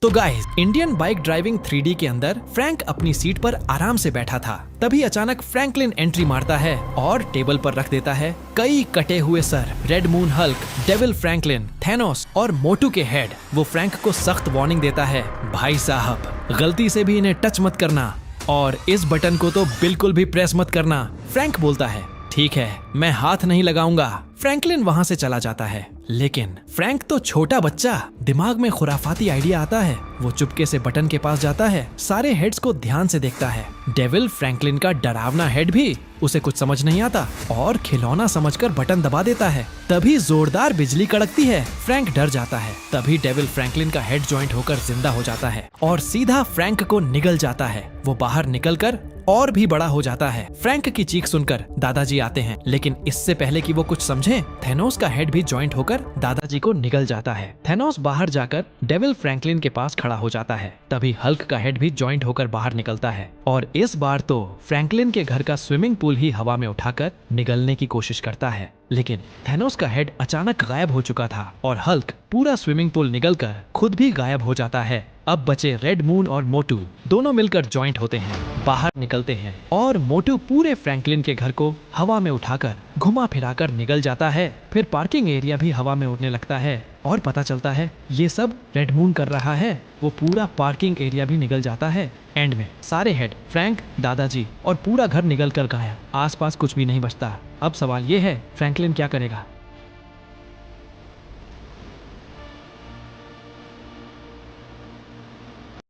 तो guys, Indian bike driving 3D के अंदर फ्रैंक अपनी सीट पर आराम से बैठा था। तभी अचानक फ्रैंकलिन एंट्री मारता है और टेबल पर रख देता है कई कटे हुए sir, red moon Hulk, devil Franklin, Thanos और मोटू के हेड। वो फ्रैंक को सख्त वार्निंग देता है, भाई साहब गलती से भी इन्हें टच मत करना और इस बटन को तो बिल्कुल भी प्रेस मत करना। फ्रैंक बोलता है, ठीक है, मैं हाथ नहीं लगाऊंगा। फ्रैंकलिन वहां से चला जाता है, लेकिन फ्रैंक तो छोटा बच्चा, दिमाग में खुराफाती आइडिया आता है। वो चुपके से बटन के पास जाता है, सारे हेड्स को ध्यान से देखता है। डेविल फ्रैंकलिन का डरावना हेड भी उसे कुछ समझ नहीं आता और खिलौना समझकर बटन दबा देता है। तभी जोरदार बिजली कड़कती है, फ्रैंक डर जाता है। तभी डेविल फ्रैंकलिन का हेड जॉइंट होकर जिंदा हो जाता है और सीधा फ्रैंक को निगल जाता है। वो बाहर निकलकर और भी बड़ा हो जाता है। फ्रैंक की चीख सुनकर दादाजी आते हैं, लेकिन इससे पहले कि वो कुछ समझे, थैनोस का हेड भी जॉइंट होकर दादाजी को निगल जाता है। थैनोस बाहर जाकर डेविल फ्रैंकलिन के पास खड़ा हो जाता है। तभी हल्क का हेड भी जॉइंट होकर बाहर निकलता है और इस बार तो फ्रैंकलिन के घर का स्विमिंग पूल ही हवा में उठाकर निगलने की कोशिश करता है। लेकिन थैनोस का हेड अचानक गायब हो चुका था और हल्क पूरा स्विमिंग पूल निगलकर खुद भी गायब हो जाता है। अब बचे रेड मून और मोटू, दोनों मिलकर जॉइंट होते हैं, बाहर निकलते हैं और मोटू पूरे फ्रैंकलिन के घर को हवा में उठाकर घुमा फिराकर निगल जाता है। फिर पार्किंग एरिया भी हवा में उड़ने लगता है और पता चलता है ये सब रेड मून कर रहा है। वो पूरा पार्किंग एरिया भी निगल जाता है। एंड में सारे हेड, फ्रैंक, दादाजी और पूरा घर निगल कर गायब। आसपास कुछ भी नहीं बचता। अब सवाल ये है, फ्रैंकलिन क्या करेगा?